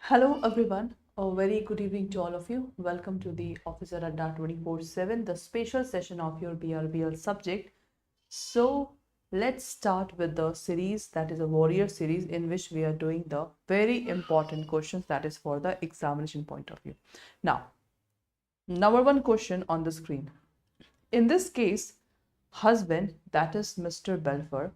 Hello everyone, a very good evening to all of you. Welcome to the Officer Adda 24/7, the special session of your BRBL subject. So let's start with the series that is a warrior series in which we are doing the very important questions that is for the examination point of view. Now, number one question on the screen. In this case, husband, that is Mr. Belfer,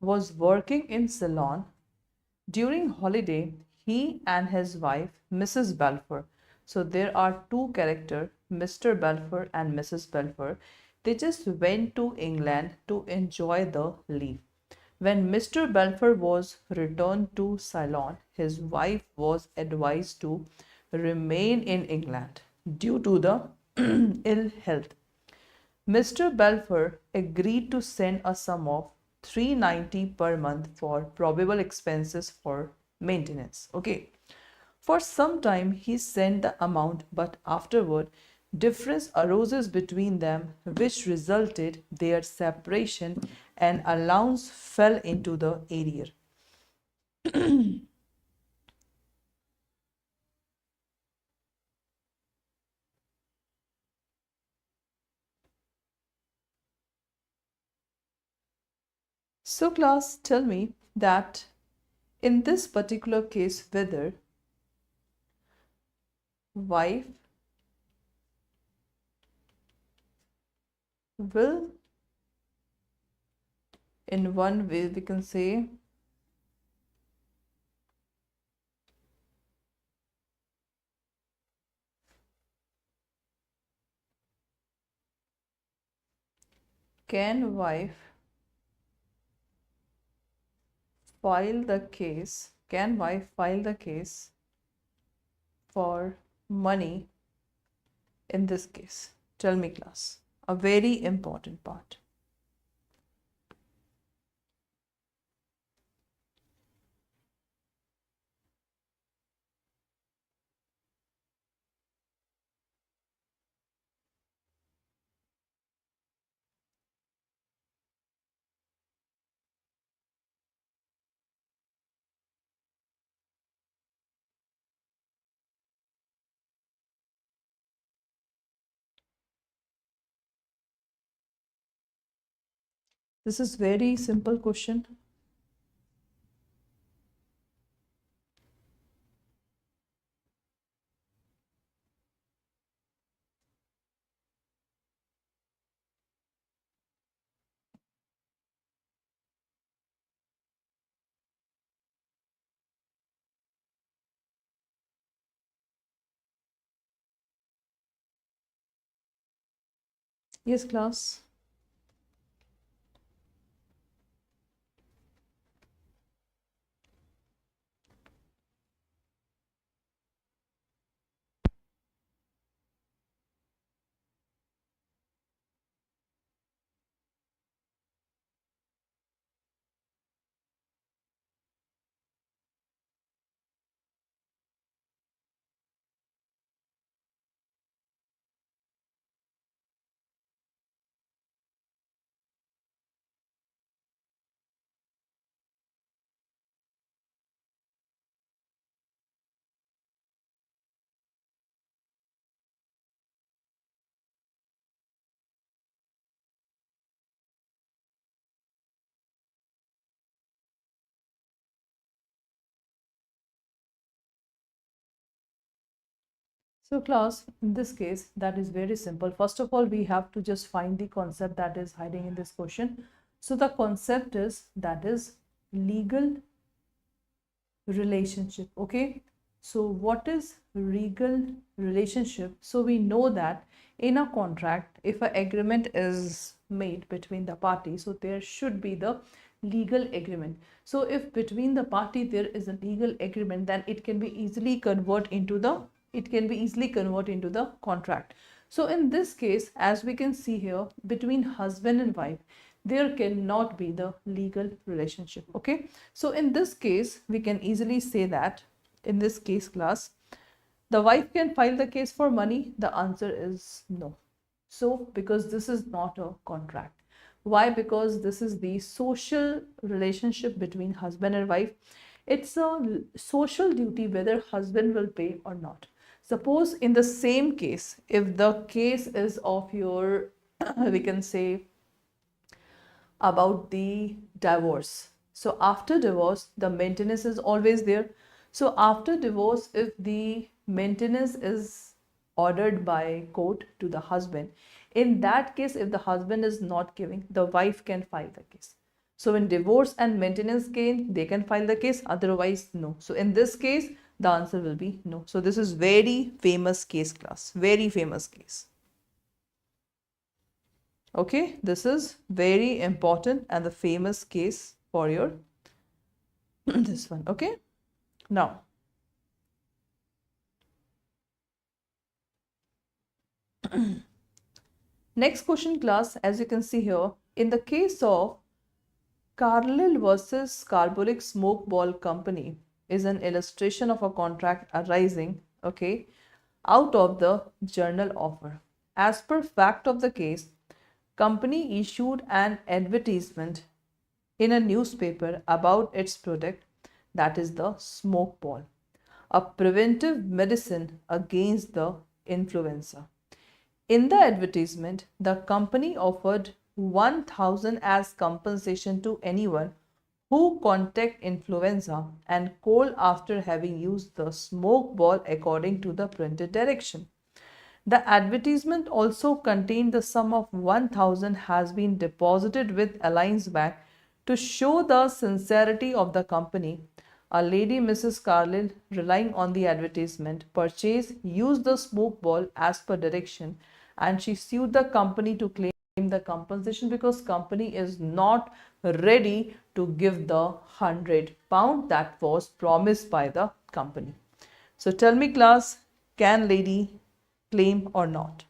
was working in salon during holiday. He and his wife, Mrs. Balfour. So there are two characters, Mr. Balfour and Mrs. Balfour. They just went to England to enjoy the leave. When Mr. Balfour was returned to Ceylon, his wife was advised to remain in England due to the ill health. Mr. Balfour agreed to send a sum of 390 per month for probable expenses for maintenance. Okay. For some time he sent the amount, but afterward difference arose between them, which resulted their separation and allowance fell into the arrear. So class, tell me that in this particular case whether wife will, in one way we can say, can wife file the case, can wife file the case for money in this case? Tell me class, a very important part. This is very simple question. Yes class. So class, in this case, that is very simple. First of all, we have to just find the concept that is hiding in this question. So the concept is that is legal relationship. Okay. So what is legal relationship? So we know that in a contract, if an agreement is made between the parties, so there should be the legal agreement. So if between the party there is a legal agreement, then it can be easily convert into the contract. So in this case, as we can see here, between husband and wife, there cannot be the legal relationship. Okay. So in this case, we can easily say that in this case class, the wife can file the case for money. The answer is no. So because this is not a contract. Why? Because this is the social relationship between husband and wife. It's a social duty whether husband will pay or not. Suppose in the same case, if the case is of your, we can say, about the divorce. So after divorce, the maintenance is always there. So after divorce, if the maintenance is ordered by court to the husband, in that case, if the husband is not giving, the wife can file the case. So in divorce and maintenance gain, they can file the case, otherwise no. So in this case, the answer will be no. So this is very famous case, class, very famous case. Okay, this is very important and the famous case for your this one. Okay, now next question, class, as you can see here, in the case of Carlyle versus Carbolic Smoke Ball Company is an illustration of a contract arising, okay, out of the journal offer. As per fact of the case, company issued an advertisement in a newspaper about its product, that is the smoke ball, a preventive medicine against the influenza. In the advertisement, the company offered 1,000 as compensation to anyone who contract influenza and cold after having used the smoke ball according to the printed direction. The advertisement also contained the sum of 1,000 has been deposited with Alliance Bank to show the sincerity of the company. A lady, Mrs. Carlyle, relying on the advertisement, used the smoke ball as per direction, and she sued the company to claim the compensation because company is not ready to give the £100 that was promised by the company. So tell me, class, can lady claim or not?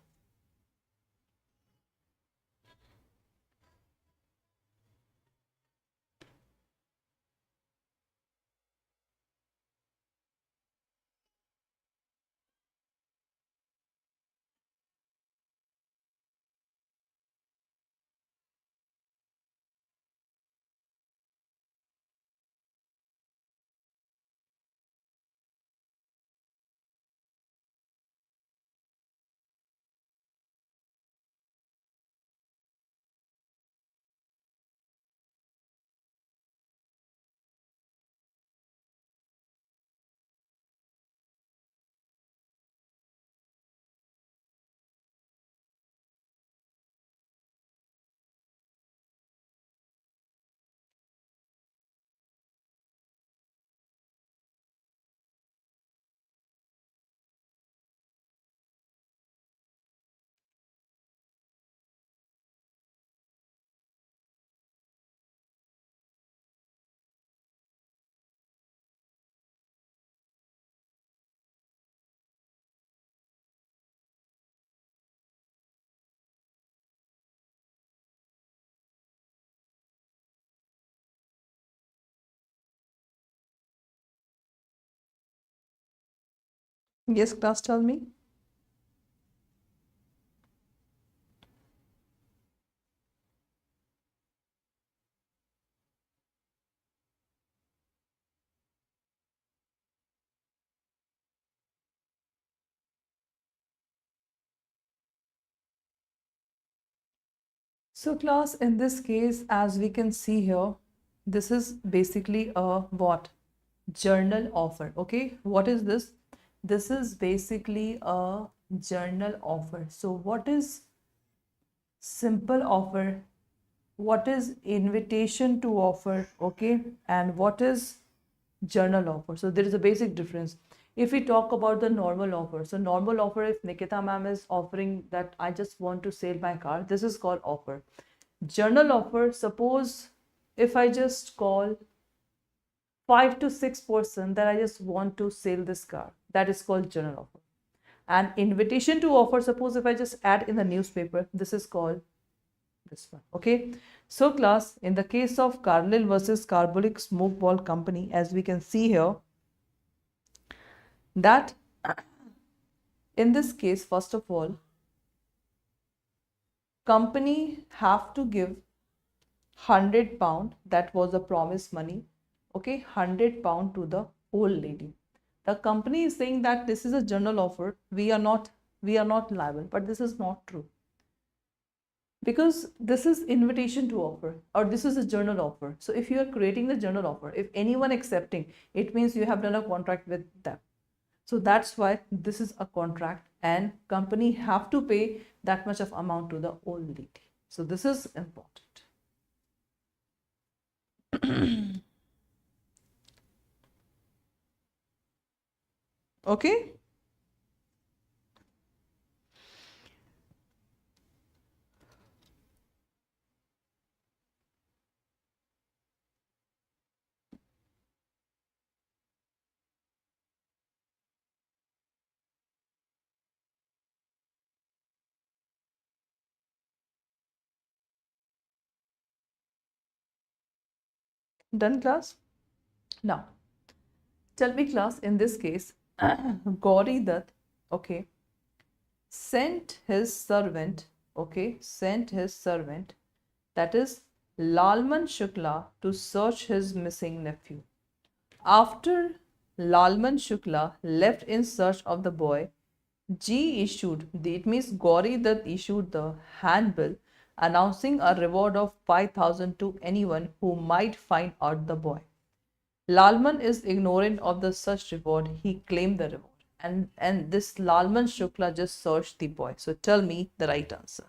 Yes, class, tell me. So class, in this case, as we can see here, this is basically a what? Journal offer. Okay, what is this? This is basically a journal offer. So what is simple offer? What is invitation to offer? Okay, and what is journal offer? So there is a basic difference. If we talk about the normal offer, so normal offer, if Nikkita ma'am is offering that I just want to sell my car, this is called offer. Journal offer, suppose if I just call 5 to 6% that I just want to sell this car, that is called journal offer. And invitation to offer, suppose if I just add in the newspaper, this is called this one. Okay, so class, in the case of Carlyle versus Carbolic Smoke Ball Company, as we can see here, that in this case, first of all, company have to give £100, that was the promised money. okay, £100 to the old lady. The company is saying that this is a general offer. We are not liable, but this is not true, because this is invitation to offer, or this is a journal offer. So if you are creating the journal offer, if anyone accepting, it means you have done a contract with them. So that's why this is a contract, and company have to pay that much of amount to the old lady. So this is important. Okay. Done, class? Now, tell me, class, in this case, Gauri Dutt, okay, sent his servant, okay, sent his servant, that is Lalman Shukla, to search his missing nephew. After Lalman Shukla left in search of the boy, it means Gauri Dutt issued the handbill announcing a reward of 5,000 to anyone who might find out the boy. Lalman is ignorant of the such reward. He claimed the reward. And this Lalman Shukla just searched the boy. So tell me the right answer.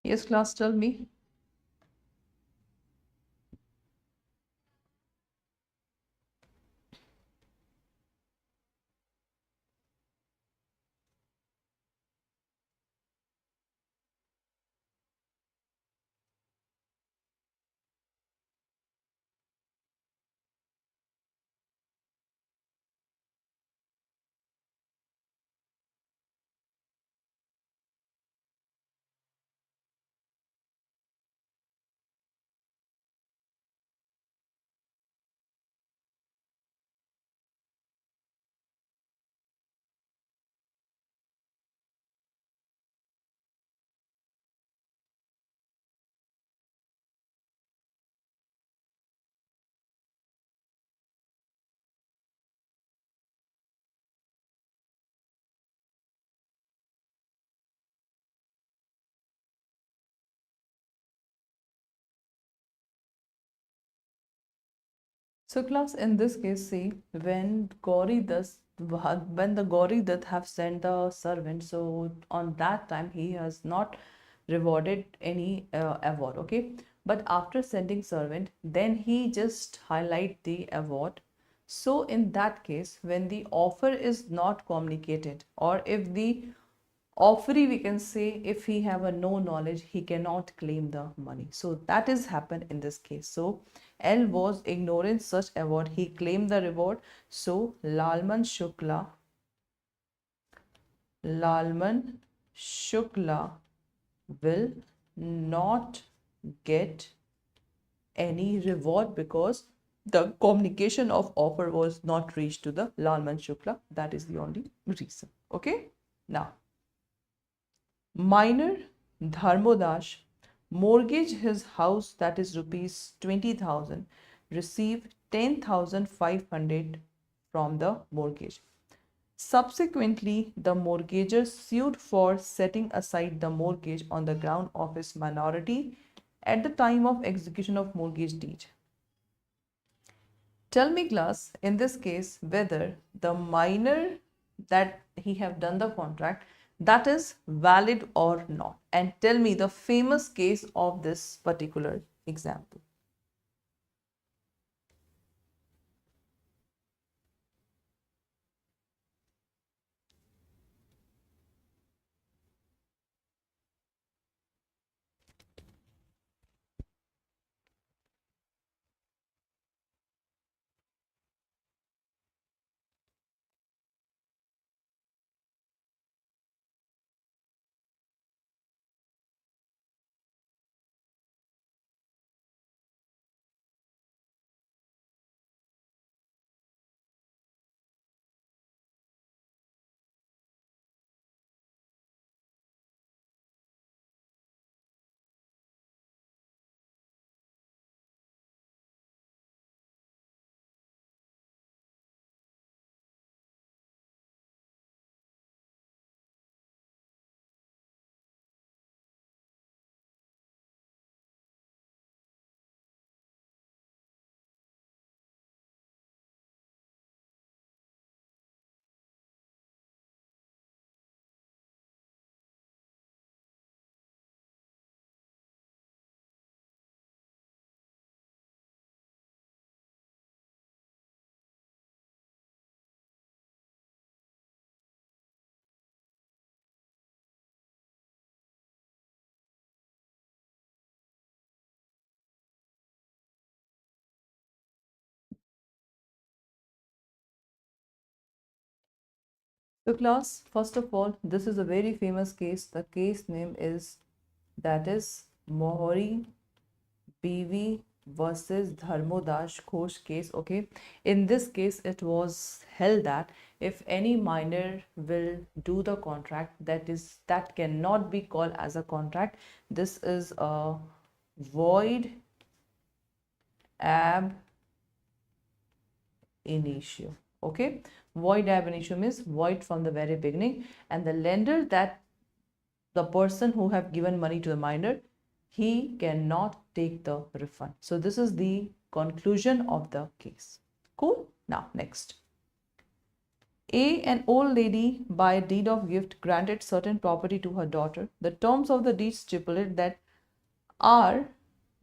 Yes, class, tell me. So class, in this case, see, when the Gauri Dutt have sent the servant, so on that time he has not rewarded any award, okay. But after sending servant, then he just highlight the award. So in that case, when the offer is not communicated, or if the offeree, we can say, if he have a no knowledge, he cannot claim the money. So that is happened in this case. So L was ignorant such award, he claimed the reward. So Lalman Shukla will not get any reward because the communication of offer was not reached to the Lalman Shukla. That is the only reason. Okay. Now, minor Dharmodash mortgage his house, that is rupees 20,000, receive 10,500 from the mortgage. Subsequently, the mortgager sued for setting aside the mortgage on the ground of his minority at the time of execution of mortgage deed. Tell me, class, in this case, whether the minor that he have done the contract, that is valid or not, and tell me the famous case of this particular example. So class, first of all, this is a very famous case. The case name is, that is, Mohori BV versus Dharmodash Ghosh case. Okay, in this case, it was held that if any minor will do the contract, that cannot be called as a contract. This is a void ab initio. Okay, void ab initio means void from the very beginning, and the lender, that the person who have given money to the minor, he cannot take the refund. So this is the conclusion of the case. Cool. Now next, an old lady by deed of gift granted certain property to her daughter. The terms of the deed stipulate that R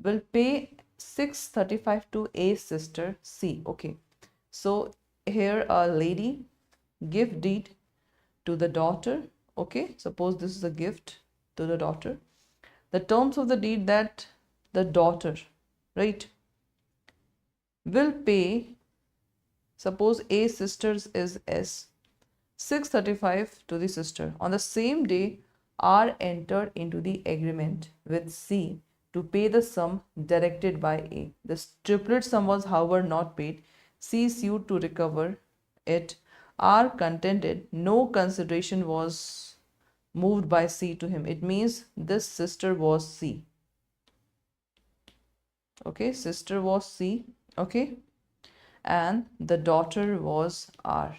will pay 635 to A's sister C. Okay, so here a lady give deed to the daughter. Okay, suppose this is a gift to the daughter. The terms of the deed that the daughter, right, will pay, suppose A sisters is S, 635 to the sister. On the same day, R entered into the agreement with C to pay the sum directed by A. The triplet sum was, however, not paid. C sued to recover it. R contended no consideration was moved by C to him. It means this sister was C. Okay, sister was C. Okay, and the daughter was R.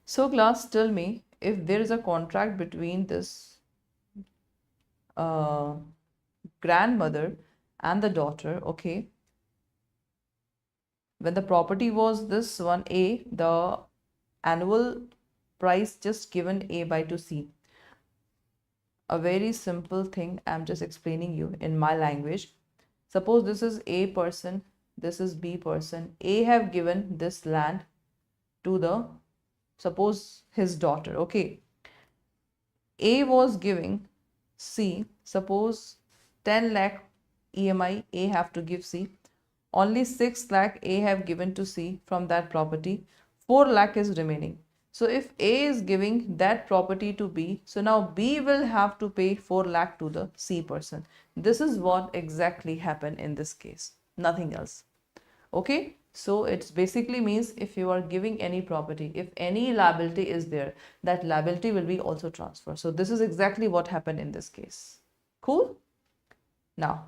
So class, tell me, if there is a contract between this grandmother and the daughter, okay, when the property was this one A, the annual price just given A by to C. A very simple thing I'm just explaining you in my language. Suppose this is A person, this is B person. A have given this land to the suppose his daughter, okay, A was giving C, suppose 10 lakh EMI A have to give C. Only 6 lakh A have given to C from that property. 4 lakh is remaining. So if A is giving that property to B, so now B will have to pay 4 lakh to the C person. This is what exactly happened in this case. Nothing else. Okay, so it's basically means if you are giving any property, if any liability is there, that liability will be also transferred. So this is exactly what happened in this case. Cool. Now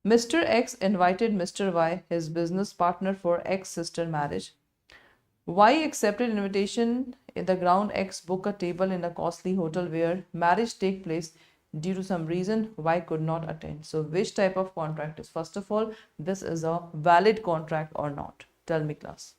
Mr. X invited Mr. Y, his business partner, for X sister marriage. Y accepted invitation in the ground. X book a table in a costly hotel where marriage take place. Due to some reason, Y could not attend. So which type of contract is? First of all, this is a valid contract or not? Tell me, class.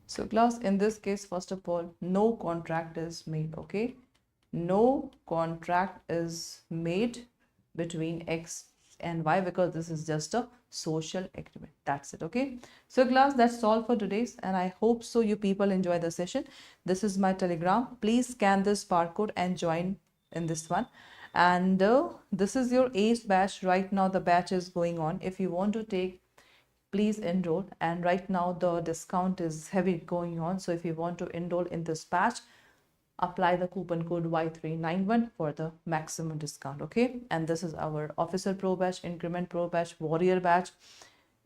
So class, in this case, first of all, no contract is made, okay? No contract is made between X and Y because this is just a social agreement. That's it, okay? So class, that's all for today's, and I hope so you people enjoy the session. This is my Telegram. Please scan this barcode and join in this one. And this is your ACE batch. Right now the batch is going on. If you want to take, please enroll, and right now the discount is heavy going on. So if you want to enroll in this batch, apply the coupon code Y391 for the maximum discount, okay? And this is our Officer Pro batch, Increment Pro batch, Warrior batch.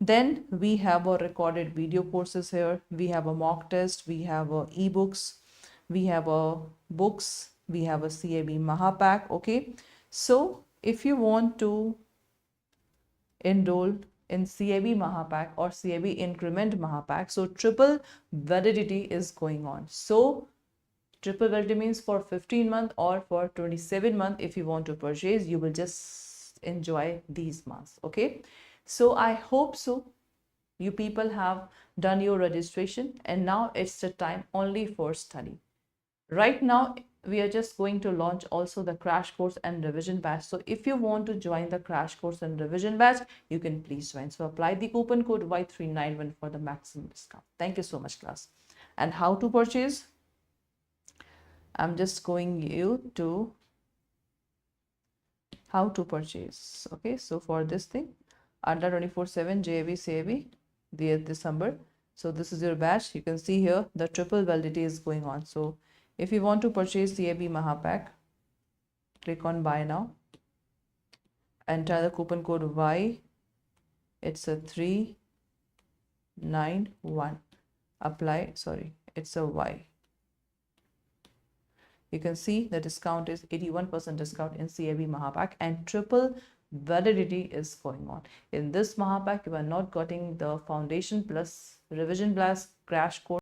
Then we have a recorded video courses here. We have a mock test, we have a ebooks, we have a books, we have a CAB Mahapack, okay? So if you want to enroll in CAB Mahapack or CAB Increment Mahapack, so triple validity is going on. So triple validity means for 15 month or for 27 month. If you want to purchase, you will just enjoy these months, okay? So I hope so you people have done your registration, and now it's the time only for study. Right now we are just going to launch also the crash course and revision batch. So if you want to join the crash course and revision batch, you can please join. So apply the coupon code Y391 for the maximum discount. Thank you so much, class. And how to purchase? I'm just going you to how to purchase. Okay, so for this thing, under 24/7 JAIIB CAIIB, this number. So this is your batch. You can see here the triple validity is going on. So if you want to purchase CAB Mahapack, click on buy now. Enter the coupon code Y. It's a 391. Apply. Sorry, it's a Y. You can see the discount is 81% discount in CAB Mahapack, and triple validity is going on. In this Mahapack, you are not getting the foundation plus revision plus crash course.